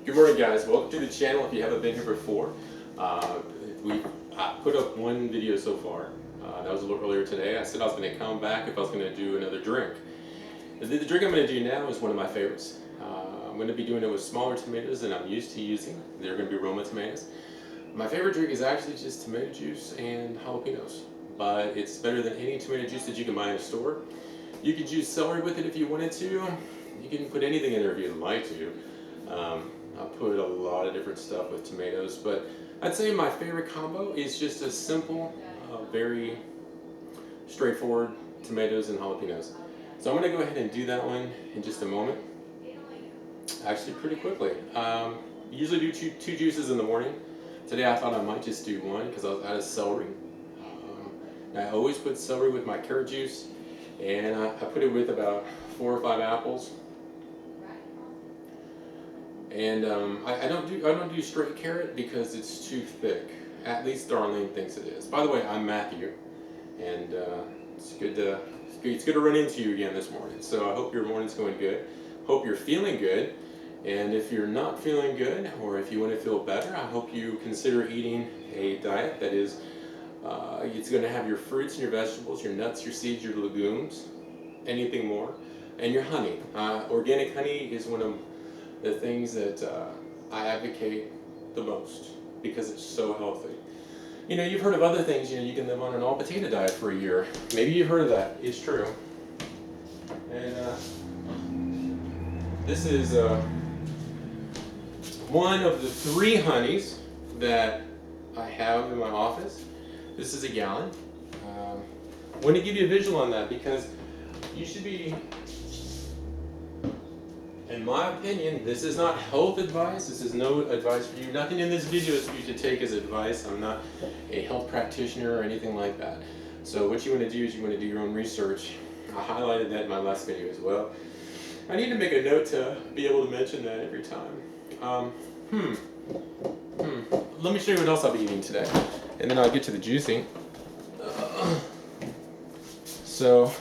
Good morning, guys. Welcome to the channel if you haven't been here before. We put up one video so far. That was a little earlier today. I said I was going to come back if I was going to do another drink. The drink I'm going to do now is one of my favorites. I'm going to be doing it with smaller tomatoes than I'm used to using. They're going to be Roma tomatoes. My favorite drink is actually just tomato juice and jalapenos, but it's better than any tomato juice that you can buy in a store. You could use celery with it if you wanted to. You can put anything in there if you'd like to. I put a lot of different stuff with tomatoes, but I'd say my favorite combo is just a simple, very straightforward tomatoes and jalapenos. So I'm going to go ahead and do that one in just a moment. Actually, pretty quickly. Usually do two juices in the morning. Today I thought I might just do one because I was out of celery. I always put celery with my carrot juice, and I put it with about 4 or 5 apples. And I don't do straight carrot because it's too thick. At least Darlene thinks it is. By the way, I'm Matthew, and it's good to run into you again this morning. So I hope your morning's going good. Hope you're feeling good. And if you're not feeling good, or if you want to feel better, I hope you consider eating a diet that is, it's going to have your fruits and your vegetables, your nuts, your seeds, your legumes, anything more, and your honey. Organic honey is one of the things that I advocate the most because it's so healthy. You know, you've heard of other things, you can live on an all potato diet for a year. Maybe you've heard of that. It's true. And this is one of the 3 honeys that I have in my office. This is a gallon. I want to give you a visual on that because you should be, in my opinion, this is not health advice. This is no advice for you. Nothing in this video is for you to take as advice. I'm not a health practitioner or anything like that. So what you want to do is you want to do your own research. I highlighted that in my last video as well. I need to make a note to be able to mention that every time. Let me show you what else I'll be eating today, and then I'll get to the juicing. So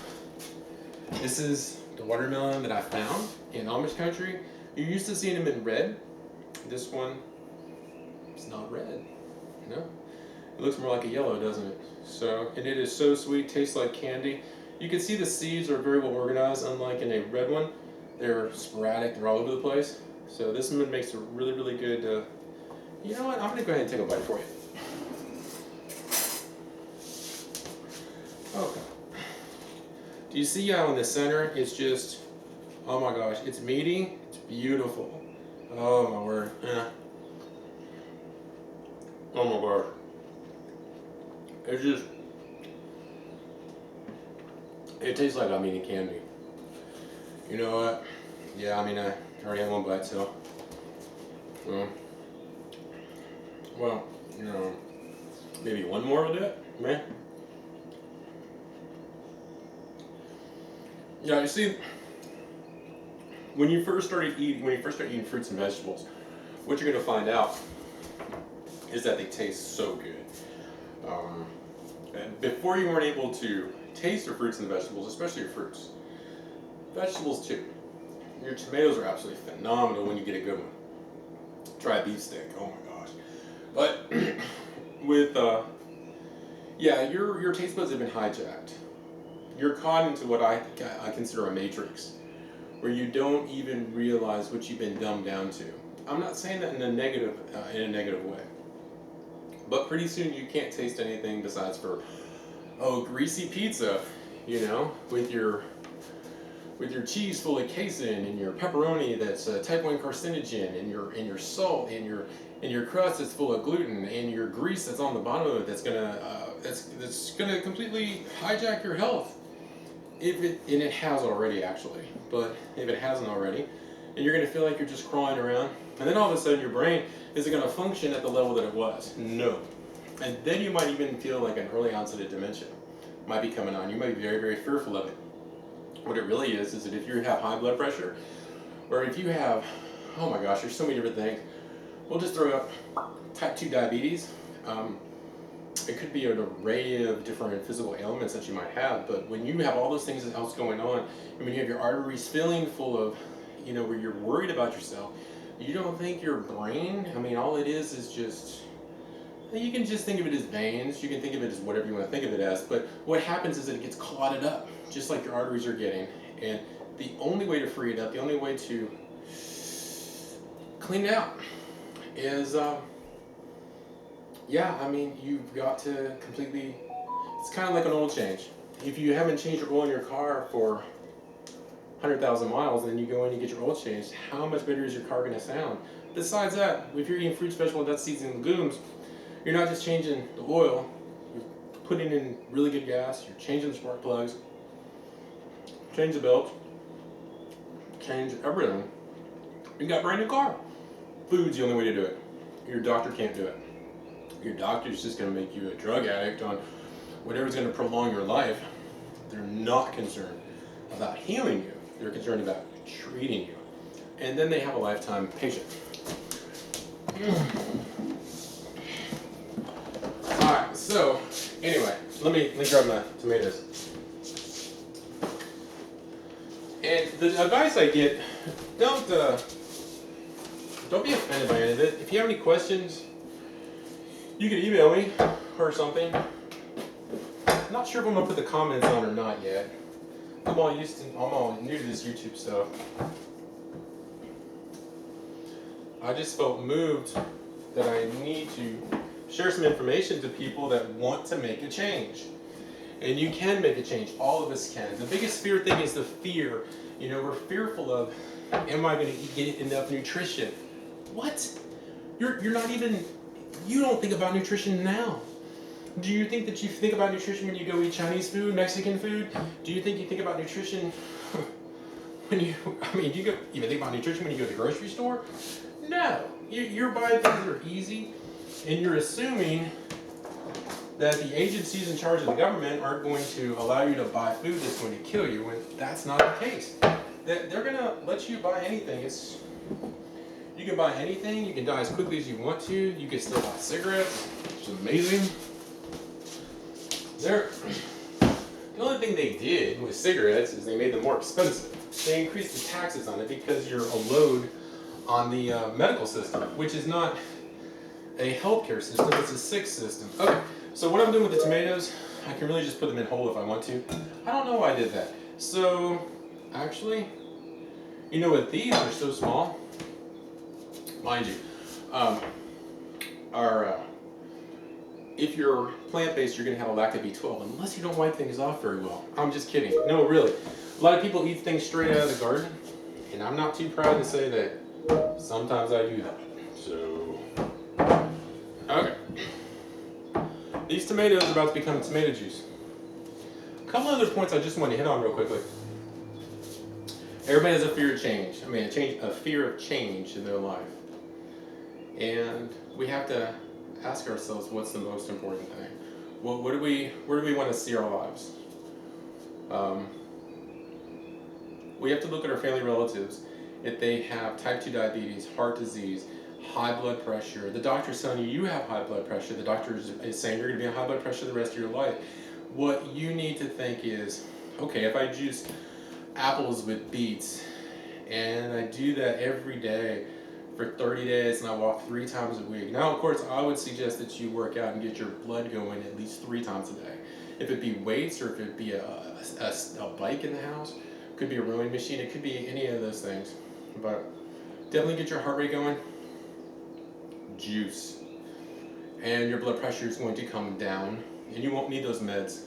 this is the watermelon that I found in Amish country. You're used to seeing them in red. This one is not red. You know, it looks more like a yellow, doesn't it? So, and it is so sweet, tastes like candy. You can see the seeds are very well organized, unlike in a red one. They're sporadic, they're all over the place. So this one makes a really, really good, you know what, I'm gonna go ahead and take a bite for you. Okay. Do you see how in the center, it's just, oh my gosh, it's meaty, it's beautiful. Oh my word. Oh my gosh. It's just, it tastes like I'm eating candy. You know what? Yeah, I mean, I already had one bite, so. Well, you know, maybe one more will do it, man. Yeah, you see, when you first start eating fruits and vegetables, what you're going to find out is that they taste so good. And before you weren't able to taste your fruits and vegetables, especially your fruits. Vegetables too. Your tomatoes are absolutely phenomenal when you get a good one. Try a beefsteak, oh my gosh. But with, yeah, your taste buds have been hijacked. You're caught into what I consider a matrix, where you don't even realize what you've been dumbed down to. I'm not saying that in a negative way, but pretty soon you can't taste anything besides for, oh, greasy pizza, you know, with your cheese full of casein, and your pepperoni that's type 1 carcinogen, and your salt, and your crust that's full of gluten, and your grease that's on the bottom of it that's gonna completely hijack your health. And it has already, actually, but if it hasn't already, and you're going to feel like you're just crawling around, and then all of a sudden your brain isn't going to function at the level that it was. No. And then you might even feel like an early onset of dementia might be coming on. You might be very, very fearful of it. What it really is that if you have high blood pressure, or if you have, oh my gosh, there's so many different things. We'll just throw up type 2 diabetes. It could be an array of different physical ailments that you might have, but when you have all those things else going on, and when you have your arteries filling full of, you know, where you're worried about yourself, You don't think your brain, I mean, all it is just, you can just think of it as veins. You can think of it as whatever you want to think of it as. But what happens is it gets clotted up, just like your arteries are getting. And the only way to free it up, the only way to clean it out is, yeah, I mean, you've got to completely, it's kind of like an oil change. If you haven't changed your oil in your car for 100,000 miles and then you go in and you get your oil changed, how much better is your car going to sound? Besides that, if you're eating fruits, vegetables, nuts, seeds, and legumes, you're not just changing the oil, you're putting in really good gas, you're changing the spark plugs, change the belt, change everything. You got a brand new car. Food's the only way to do it. Your doctor can't do it. Your doctor's just going to make you a drug addict on whatever's going to prolong your life. They're not concerned about healing you. They're concerned about treating you. And then they have a lifetime patient. Alright, so anyway, let me grab my tomatoes. And the advice I get, don't be offended by any of it. If you have any questions, you can email me or something. I'm not sure if I'm gonna put the comments on or not yet. I'm all new to this YouTube stuff. I just felt moved that I need to share some information to people that want to make a change. And you can make a change. All of us can. The biggest fear thing is the fear. You know, we're fearful of, am I going to get enough nutrition? What? You're not even, you don't think about nutrition now. Do you think that you think about nutrition when you go eat Chinese food, Mexican food? Do you think about nutrition when you even think about nutrition when you go to the grocery store? No. You're buying things that are easy, and you're assuming that the agencies in charge of the government aren't going to allow you to buy food that's going to kill you, when that's not the case. They're going to let you buy anything. You can buy anything. You can die as quickly as you want to. You can still buy cigarettes, which is amazing. The only thing they did with cigarettes is they made them more expensive. They increased the taxes on it because you're a load on the medical system, which is not a healthcare system, it's a sick system. Okay, so what I'm doing with the tomatoes, I can really just put them in whole if I want to. I don't know why I did that. So, actually, you know what, these are so small. Mind you, if you're plant-based, you're going to have a lack of B12 unless you don't wipe things off very well. I'm just kidding. No, really. A lot of people eat things straight out of the garden, and I'm not too proud to say that sometimes I do that. So, okay. These tomatoes are about to become tomato juice. A couple other points I just want to hit on real quickly. Everybody has a fear of change. A fear of change in their life. And we have to ask ourselves, what's the most important thing? Well, where do we want to see our lives? We have to look at our family relatives. If they have type 2 diabetes, heart disease, high blood pressure, the doctor's telling you have high blood pressure, the doctor is saying you're going to be on high blood pressure the rest of your life. What you need to think is, okay, if I juice apples with beets, and I do that every day for 30 days, and I walk 3 times a week. Now, of course, I would suggest that you work out and get your blood going at least 3 times a day. If it be weights, or if it be a bike in the house, could be a rowing machine, it could be any of those things. But definitely get your heart rate going. Juice. And your blood pressure is going to come down, and you won't need those meds.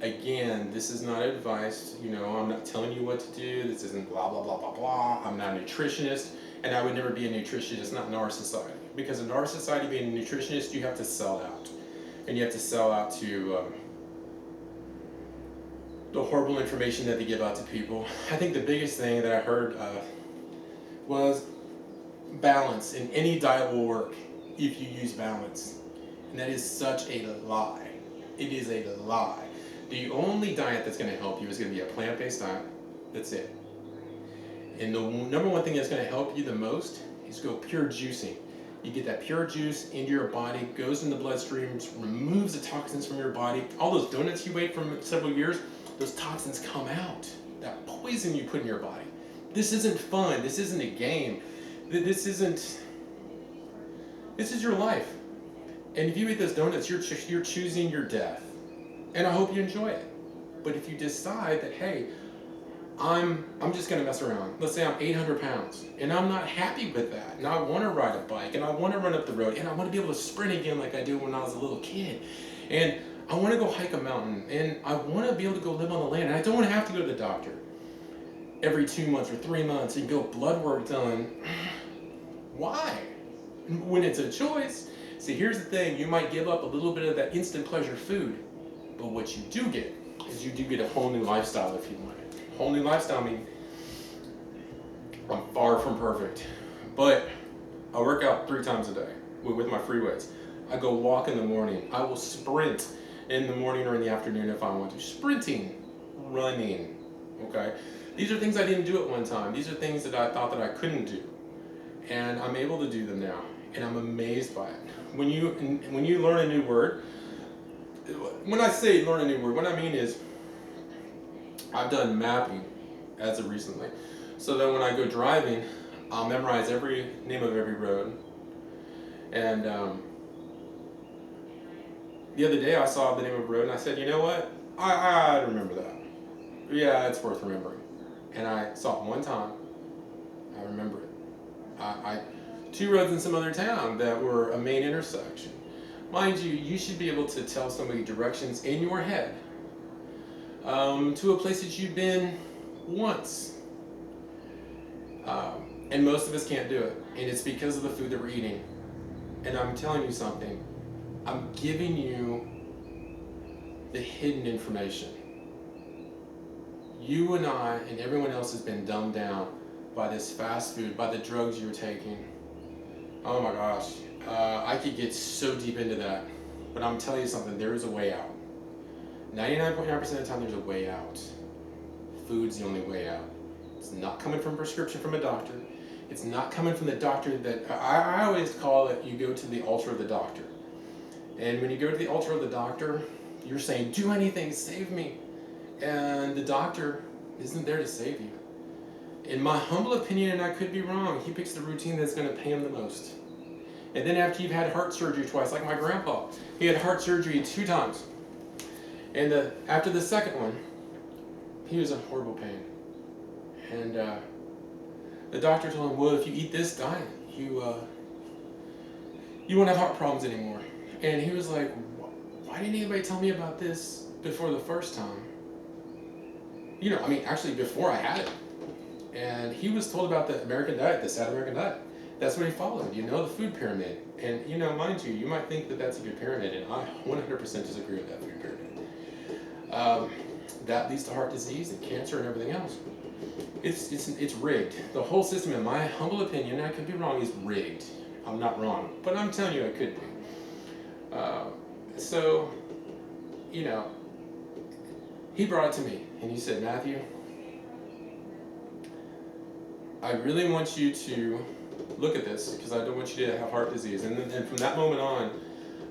Again, this is not advice. You know, I'm not telling you what to do. This isn't blah, blah, blah, blah, blah. I'm not a nutritionist, and I would never be a nutritionist, not in our society. Because in our society, being a nutritionist, you have to sell out. And you have to sell out to the horrible information that they give out to people. I think the biggest thing that I heard was balance. And any diet will work if you use balance. And that is such a lie. It is a lie. The only diet that's going to help you is going to be a plant-based diet. That's it. And the number one thing that's going to help you the most is go pure juicing. You get that pure juice into your body, goes in the bloodstream, removes the toxins from your body. All those donuts you ate from several years, those toxins come out. That poison you put in your body. This isn't fun. This isn't a game. This isn't, this is your life. And if you eat those donuts, you're choosing your death. And I hope you enjoy it. But if you decide that, hey, I'm just gonna mess around. Let's say I'm 800 pounds and I'm not happy with that. And I wanna ride a bike and I wanna run up the road and I wanna be able to sprint again like I did when I was a little kid. And I wanna go hike a mountain and I wanna be able to go live on the land. And I don't wanna have to go to the doctor every 2 months or 3 months and go blood work done. Why? When it's a choice. See, here's the thing, you might give up a little bit of that instant pleasure food, but what you do get is you do get a whole new lifestyle if you want it. Whole new lifestyle meaning I'm far from perfect, but I work out 3 times a day with my free weights. I go walk in the morning. I will sprint in the morning or in the afternoon if I want to. Sprinting, running, okay? These are things I didn't do at one time. These are things that I thought that I couldn't do, and I'm able to do them now, and I'm amazed by it. When you learn a new word, when I say learn a new word, what I mean is I've done mapping as of recently, so that when I go driving, I'll memorize every name of every road. And the other day I saw the name of a road and I said, you know what? I remember that. Yeah, it's worth remembering. And I saw it one time. I remember it. I 2 roads in some other town that were a main intersection. Mind you, you should be able to tell somebody directions in your head to a place that you've been once. And most of us can't do it. And it's because of the food that we're eating. And I'm telling you something. I'm giving you the hidden information. You and I and everyone else has been dumbed down by this fast food, by the drugs you're taking. Oh my gosh. I could get so deep into that. But I'm telling you something, there is a way out. 99.9% of the time there's a way out. Food's the only way out. It's not coming from a prescription from a doctor. It's not coming from the doctor that, I always call it, you go to the altar of the doctor. And when you go to the altar of the doctor, you're saying, do anything, save me. And the doctor isn't there to save you. In my humble opinion, and I could be wrong, he picks the routine that's going to pay him the most. And then after you've had heart surgery twice, like my grandpa, he had heart surgery 2 times. And after the second one, he was in horrible pain. And the doctor told him, well, if you eat this diet, you won't have heart problems anymore. And he was like, why didn't anybody tell me about this before the first time? You know, I mean, actually before I had it. And he was told about the American diet, the sad American diet. That's what he followed, you know, the food pyramid. And, you know, mind you might think that that's a good pyramid, and I 100% disagree with that food pyramid. That leads to heart disease and cancer and everything else. It's rigged. The whole system, in my humble opinion, and I could be wrong, is rigged. I'm not wrong, but I'm telling you I could be. So, you know, he brought it to me, and he said, Matthew, I really want you to look at this, because I don't want you to have heart disease. And from that moment on,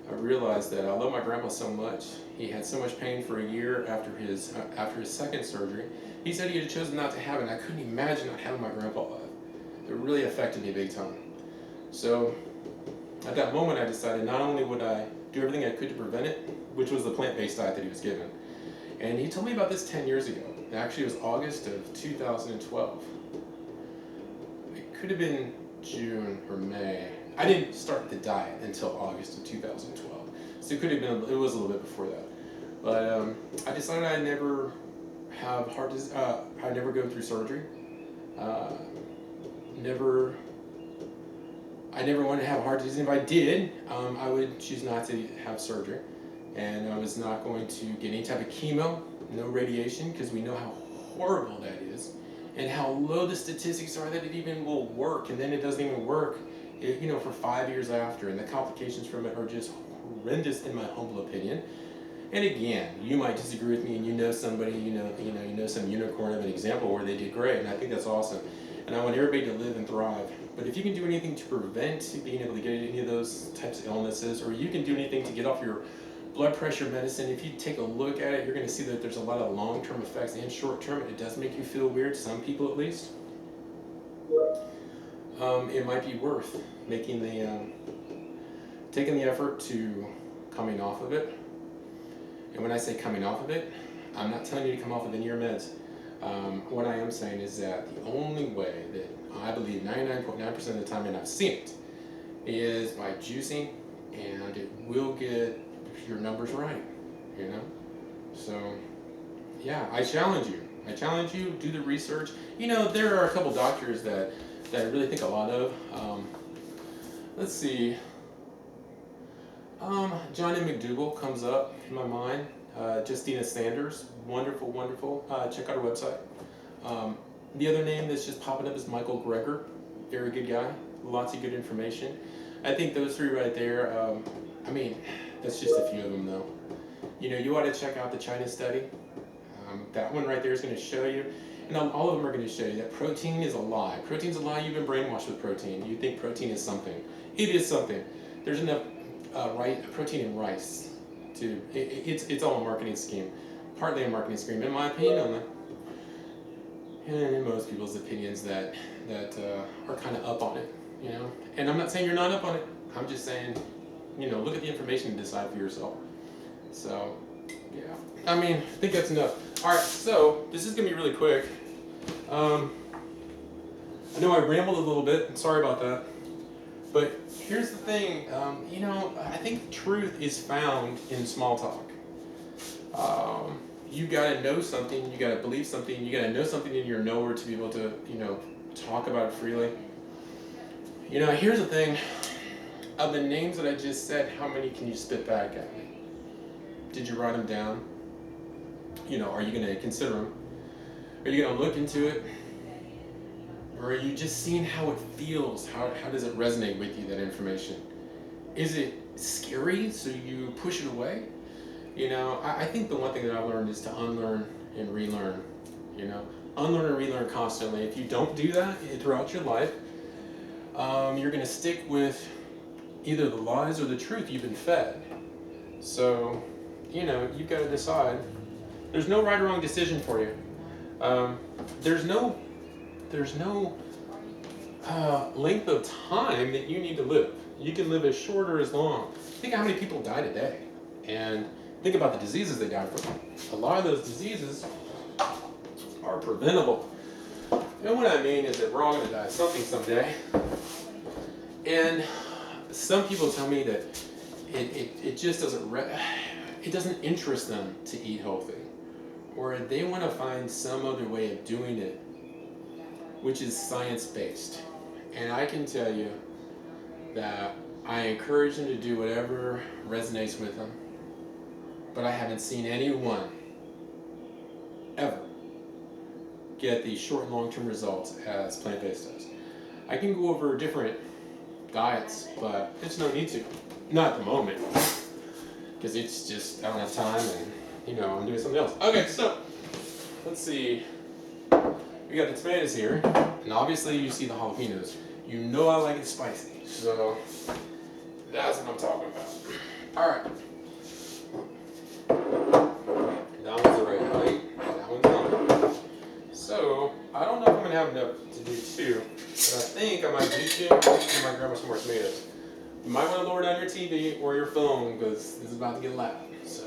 I realized that I love my grandpa so much. He had so much pain for a year after his second surgery. He said he had chosen not to have it, and I couldn't imagine not having my grandpa alive. It really affected me big time. So at that moment, I decided not only would I do everything I could to prevent it, which was the plant-based diet that he was given. And he told me about this 10 years ago. Actually, it was August of 2012. It could have been June or May. I didn't start the diet until August of 2012. So it could have been, it was a little bit before that. But I decided I'd never have heart disease, I'd never go through surgery. I never wanted to have heart disease. If I did, I would choose not to have surgery. And I was not going to get any type of chemo, no radiation, because we know how horrible that is, and how low the statistics are that it even will work, and then it doesn't even work, for 5 years after, and the complications from it are just horrendous in my humble opinion. And again, you might disagree with me, and you know somebody, you know some unicorn of an example where they did great, and I think that's awesome. And I want everybody to live and thrive. But if you can do anything to prevent being able to get any of those types of illnesses, or you can do anything to get off your blood pressure medicine, if you take a look at it, you're going to see that there's a lot of long-term effects and short-term. It does make you feel weird, some people at least. it might be worth making taking the effort to coming off of it. And when I say coming off of it, I'm not telling you to come off of any of your meds. What I am saying is that the only way that I believe 99.9% of the time, and I've seen it, is by juicing, and it will get your numbers right, you know? So, yeah, I challenge you, do the research. You know, there are a couple doctors that I really think a lot of. Let's see. Johnny McDougall comes up in my mind. Justina Sanders, wonderful. Check out her website. The other name that's just popping up is Michael Greger, very good guy, lots of good information. I think those three right there, I mean, that's just a few of them though. You know, you ought to check out the China study. That one right there is going to show you, and all of them are going to show you that protein is a lie. Protein's a lie. You've been brainwashed with protein. You think protein is something. It is something. There's enough protein in rice it's all a marketing scheme, partly a marketing scheme, in my opinion, and in most people's opinions that are kind of up on it, you know. And I'm not saying you're not up on it. I'm just saying, you know, look at the information and decide for yourself. So, yeah. I mean, I think that's enough. All right. So this is gonna be really quick. I know I rambled a little bit. I'm sorry about that. But here's the thing, you know, I think truth is found in small talk. You gotta know something, you gotta believe something, you gotta know something in your knower to be able to, you know, talk about it freely. You know, here's the thing, of the names that I just said, how many can you spit back at me? Did you write them down? You know, are you gonna consider them? Are you gonna look into it? Or are you just seeing how it feels? How does it resonate with you, that information? Is it scary, so you push it away? You know, I think the one thing that I've learned is to unlearn and relearn. You know, unlearn and relearn constantly. If you don't do that throughout your life, you're going to stick with either the lies or the truth you've been fed. So, you know, you've got to decide. There's no right or wrong decision for you. There's no length of time that you need to live. You can live as short or as long. Think of how many people die today, and think about the diseases they die from. A lot of those diseases are preventable. And what I mean is that we're all going to die of something someday. And some people tell me that it just it doesn't interest them to eat healthy, or they want to find some other way of doing it, which is science-based. And I can tell you that I encourage them to do whatever resonates with them, but I haven't seen anyone ever get the short and long-term results as plant-based does. I can go over different diets, but there's no need to. Not at the moment, because it's just, I don't have time, and, you know, I'm doing something else. Okay, so, let's see. We got the tomatoes here, and obviously you see the jalapenos. You know I like it spicy, so that's what I'm talking about. All right. That one's the right height. That one's not. So I don't know if I'm gonna have enough to do two, but I think I might do two. I might grab some more tomatoes. You might want to lower down your TV or your phone because this is about to get loud. So.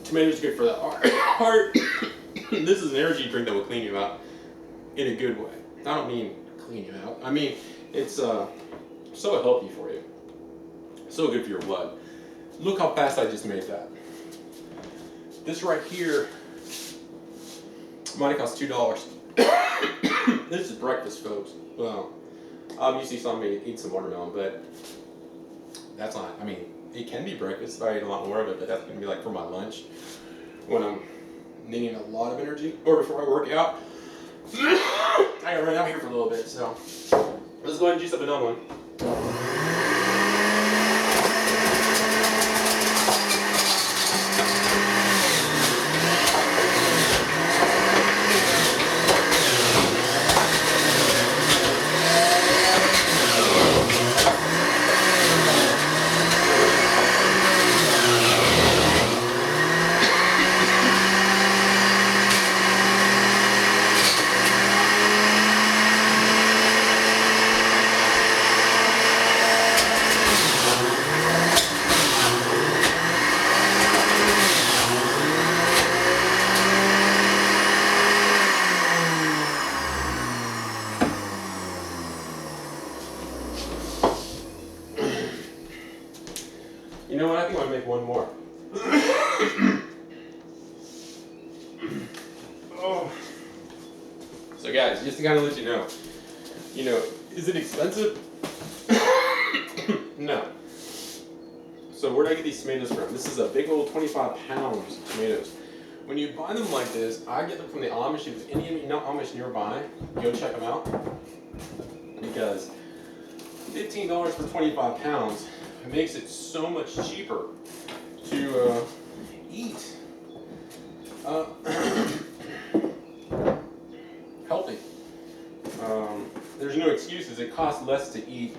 Tomatoes are good for the heart. This is an energy drink that will clean you out in a good way. I don't mean clean you out. I mean, it's so healthy for you. So good for your blood. Look how fast I just made that. This right here might have cost $2. This is breakfast, folks. Well, obviously some may eat some watermelon, but that's not, I mean, it can be breakfast if I eat a lot more of it, but that's going to be like for my lunch when I'm needing a lot of energy, or before I work out. I gotta run out here for a little bit, so let's go ahead and juice up another one. You know what? I think I'll make one more. Oh. So guys, just to kind of let you know, is it expensive? No. So where did I get these tomatoes from? This is a big old 25 pounds of tomatoes. When you buy them like this, I get them from the Amish. If any of you know Amish nearby, go check them out. Because $15 for 25 pounds makes it so much cheaper to eat healthy. There's no excuses. It costs less to eat.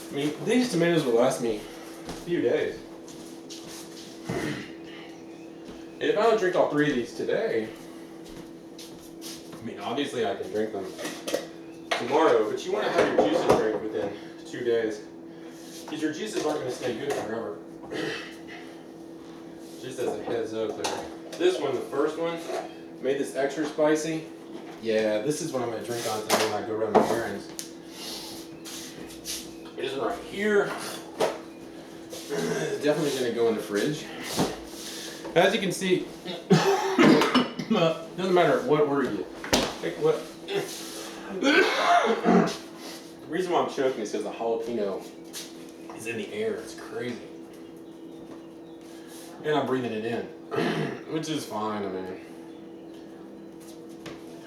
I mean, these tomatoes will last me a few days. And if I don't drink all 3 of these today, I mean, obviously I can drink them tomorrow, but you want to have your juices drink within 2 days. Because your juices aren't going to stay good forever. Just as a heads up there. This one, the first one, made this extra spicy. Yeah, this is what I'm going to drink on today when I go run my errands. This one right here, definitely going to go in the fridge. As you can see, doesn't matter what order you pick. What? The reason why I'm choking is because the jalapeno is in the air. It's crazy. And I'm breathing it in, which is fine. I mean,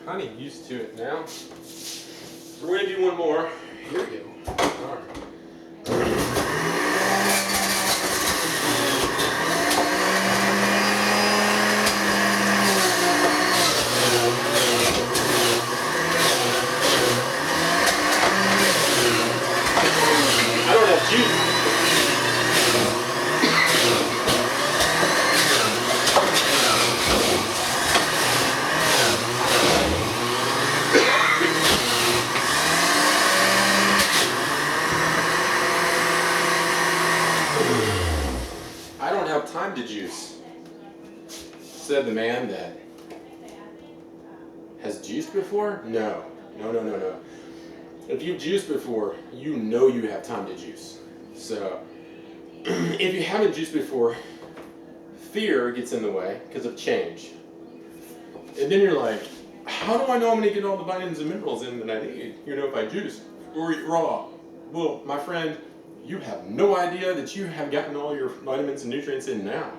kind of used to it now. So we're going to do one more. Here we go. All right. I don't have juice. I don't have time to juice, said the man that has juiced before. No. If you've juiced before, you know you have time to juice. So if you haven't juiced before, fear gets in the way because of change. And then you're like, how do I know I'm going to get all the vitamins and minerals in that I need, if I juice or eat raw? Well, my friend, you have no idea that you have gotten all your vitamins and nutrients in now.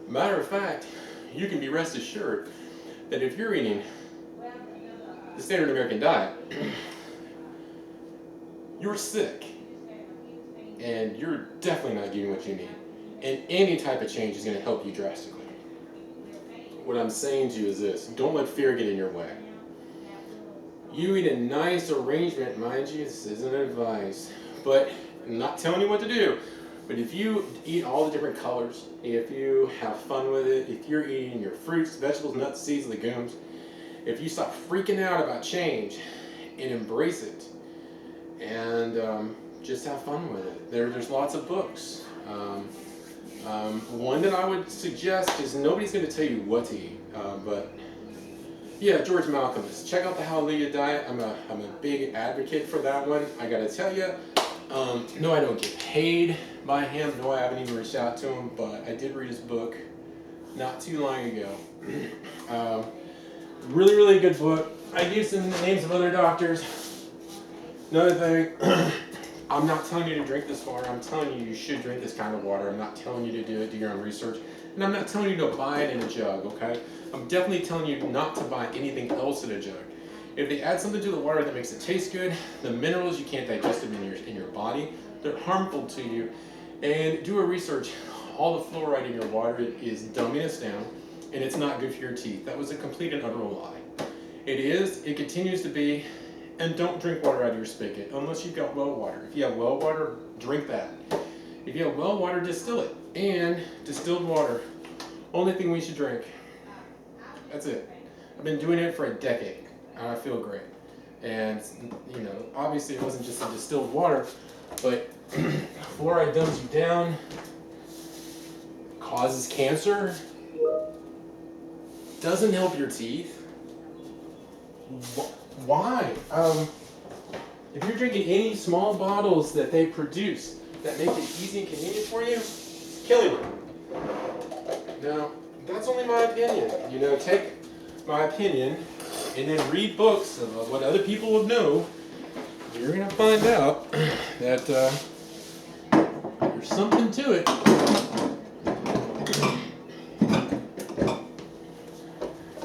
Matter of fact, you can be rest assured that if you're eating the standard American diet, you're sick, and you're definitely not getting what you need. And any type of change is going to help you drastically. What I'm saying to you is this: don't let fear get in your way. You eat a nice arrangement, mind you, this isn't advice, but I'm not telling you what to do. But if you eat all the different colors, if you have fun with it, if you're eating your fruits, vegetables, nuts, seeds, legumes, if you stop freaking out about change and embrace it, and just have fun with it. There's lots of books. One that I would suggest is nobody's going to tell you what to eat, but yeah, George Malcolm's. Check out the Hallelujah Diet. I'm a big advocate for that one. I got to tell you, No, I don't get paid by him. No, I haven't even reached out to him, but I did read his book not too long ago. um, really, really good book. I gave some names of other doctors. Another thing, I'm not telling you to drink this water. I'm telling you should drink this kind of water. I'm not telling you to do it, do your own research. And I'm not telling you to buy it in a jug, okay? I'm definitely telling you not to buy anything else in a jug. If they add something to the water that makes it taste good, the minerals, you can't digest them in your body. They're harmful to you. And do a research. All the fluoride in your water is dumbing us down, and it's not good for your teeth. That was a complete and utter lie. It is, it continues to be, and don't drink water out of your spigot unless you've got well water. If you have well water, drink that. If you have well water, distill it. And distilled water, only thing we should drink. That's it. I've been doing it for a decade, and I feel great. And, you know, obviously it wasn't just a distilled water, but fluoride dumbs you down, causes cancer, doesn't help your teeth. Why? If you're drinking any small bottles that they produce that make it easy and convenient for you, it's killing you. Now, that's only my opinion. You know, take my opinion and then read books of what other people would know. You're going to find out that there's something to it.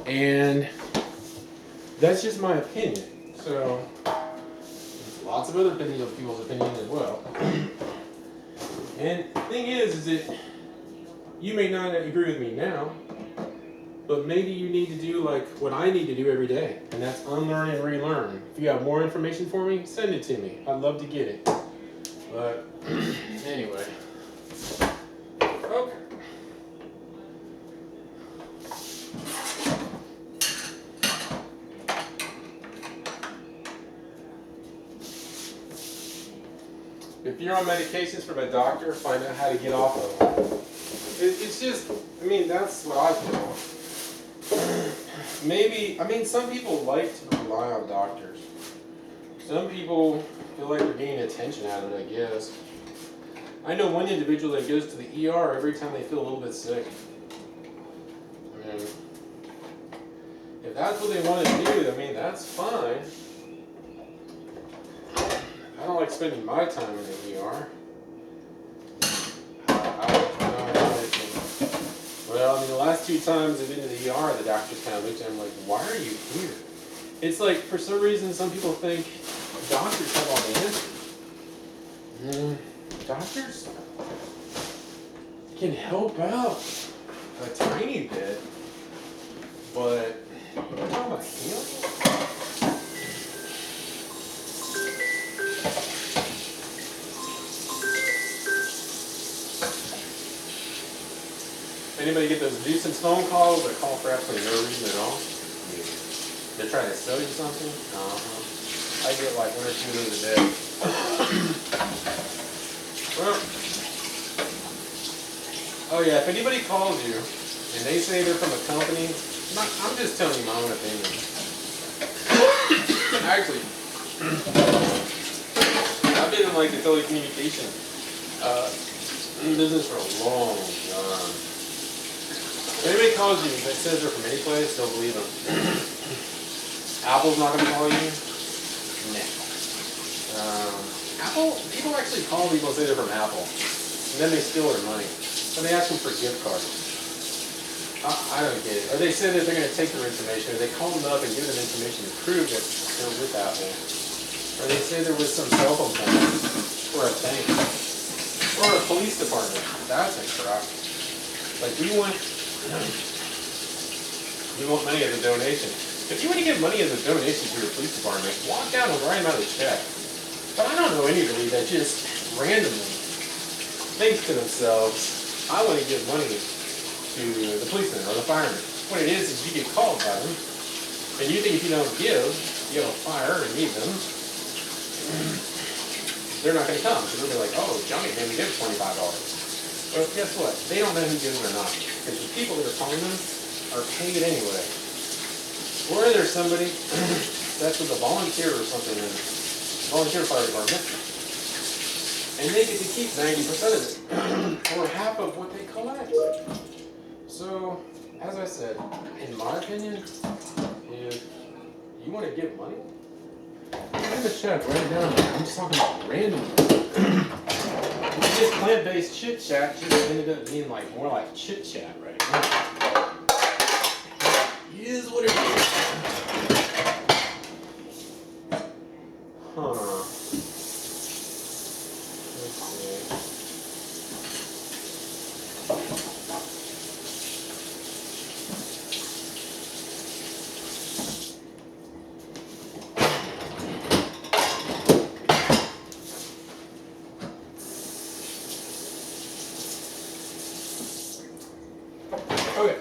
And that's just my opinion. So, lots of other people's opinions as well. And the thing is that you may not agree with me now, but maybe you need to do like what I need to do every day, and that's unlearn and relearn. If you have more information for me, send it to me. I'd love to get it. But anyway. Okay. If you're on medications from a doctor, find out how to get off of them. It's just, I mean, that's what I feel. Maybe, I mean, some people like to rely on doctors. Some people feel like they're getting attention out of it, I guess. I know one individual that goes to the ER every time they feel a little bit sick. I mean, if that's what they want to do, I mean, that's fine. I don't like spending my time in the ER. Well, I mean, the last 2 times I've been to the ER, the doctors kind of looked at me like, why are you here? It's like, for some reason, some people think doctors have all the answers. Doctors can help out a tiny bit, but you're talking about healing? Anybody get those nuisance phone calls that call for absolutely no reason at all? They're trying to sell you something? I get like 1 or 2 of those a day. Well, oh yeah, if anybody calls you and they say they're from a company, I'm just telling you my own opinion. Actually, I've been in like the telecommunication business for a long time. If anybody calls you that says they're from any place, don't believe them. Apple's not going to call you? No. Apple, people actually call people and say they're from Apple. And then they steal their money. And they ask them for gift cards. I don't get it. Or they say that they're going to take their information, or they call them up and give them information to prove that they're with Apple. Or they say they're with some cell phone company, or a bank, or a police department. That's a crap. Like, we want money as a donation. If you want to give money as a donation to your police department, walk down and write them out a check. But I don't know anybody that just randomly thinks to themselves, I want to give money to the policeman or the fireman. What it is you get called by them, and you think if you don't give, you have a fire and need them, they're not going to come. So they'll be like, oh, Johnny made me give $25. Well, guess what? They don't know who gives them or not. Because the people that are calling them are paid anyway. Or there's somebody that's with a volunteer or something in volunteer fire department. and they get to keep 90% of it, or half of what they collect. So, as I said, in my opinion, if you want to give money, write a check, write it down. I'm just talking about random. This plant-based chit chat just ended up being like more like chit chat right now. It is what it is. Huh. Let's see. Okay.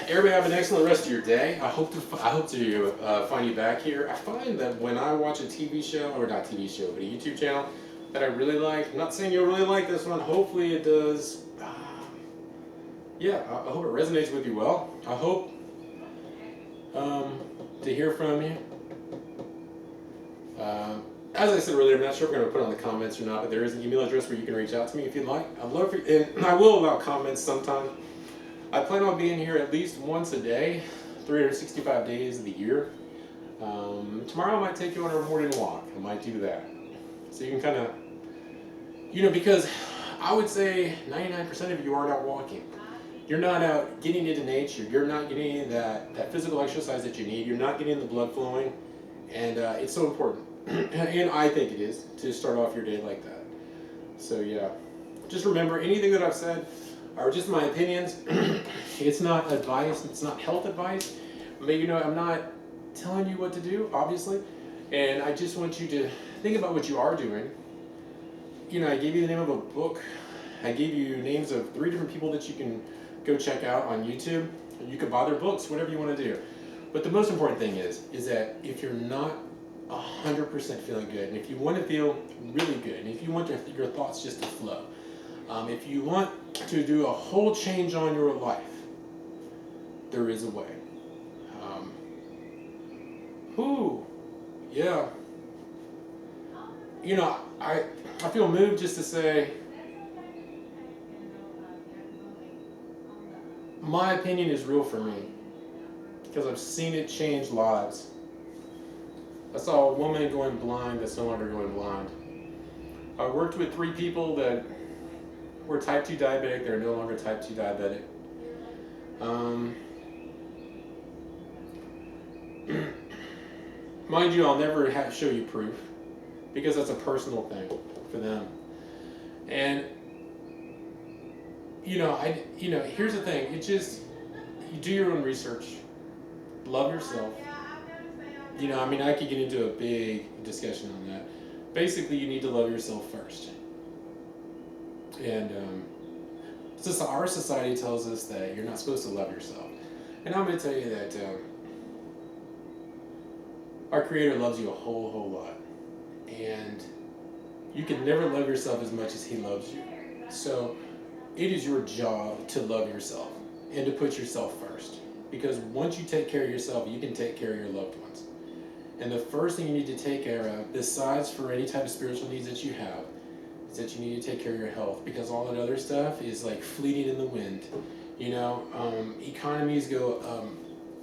Everybody have an excellent rest of your day. I hope to find you back here. I find that when I watch a TV show, or not TV show, but a YouTube channel that I really like, I'm not saying you'll really like this one, hopefully it does. Yeah, I hope it resonates with you well. I hope to hear from you. As I said earlier, I'm not sure if we're going to put it on the comments or not, but there is an email address where you can reach out to me if you'd like. I'd love for you, and I will allow comments sometime. I plan on being here at least once a day, 365 days of the year. Tomorrow I might take you on a morning walk. I might do that. So you can kind of, because I would say 99% of you aren't out walking. You're not out getting into nature. You're not getting that physical exercise that you need. You're not getting the blood flowing. And it's so important. And I think it is to start off your day like that. So yeah, just remember, anything that I've said are just my opinions. It's not advice. It's not health advice. Maybe I'm not telling you what to do, obviously. And I just want you to think about what you are doing. I gave you the name of a book. I gave you names of 3 different people that you can go check out on YouTube. You can buy their books, whatever you want to do. But the most important thing is that if you're not 100% feeling good, and if you want to feel really good, and if you want your thoughts just to flow, if you want to do a whole change on your life, there is a way. Yeah. I feel moved just to say, my opinion is real for me, because I've seen it change lives. I saw a woman going blind that's no longer going blind. I worked with 3 people that were type 2 diabetic. They're no longer type 2 diabetic. Mind you, I'll never show you proof, because that's a personal thing for them. And here's the thing. It's just, you do your own research. Love yourself. I could get into a big discussion on that. Basically, you need to love yourself first. And our society tells us that you're not supposed to love yourself. And I'm going to tell you that our Creator loves you a whole lot. And you can never love yourself as much as He loves you. So it is your job to love yourself and to put yourself first. Because once you take care of yourself, you can take care of your loved ones. And the first thing you need to take care of, besides for any type of spiritual needs that you have, is that you need to take care of your health, because all that other stuff is like fleeting in the wind. Economies go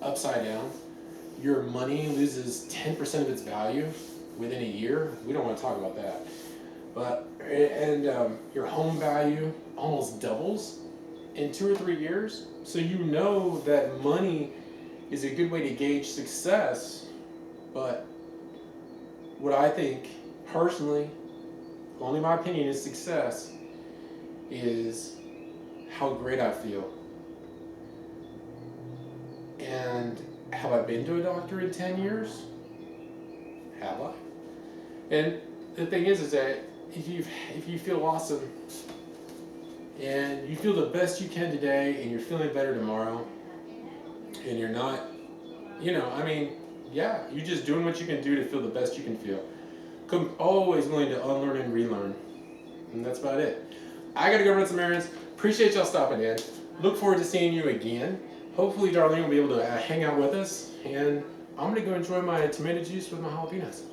upside down. Your money loses 10% of its value within a year. We don't want to talk about that. But your home value almost doubles in 2 or 3 years. So that money is a good way to gauge success. But what I think, personally, only my opinion is success, is how great I feel. And have I been to a doctor in 10 years? Have I? And the thing is that if you feel awesome, and you feel the best you can today, and you're feeling better tomorrow, and you're not, you're just doing what you can do to feel the best you can feel. I'm always willing to unlearn and relearn. And that's about it. I gotta go run some errands. Appreciate y'all stopping in. Look forward to seeing you again. Hopefully Darlene will be able to hang out with us. And I'm gonna go enjoy my tomato juice with my jalapenos.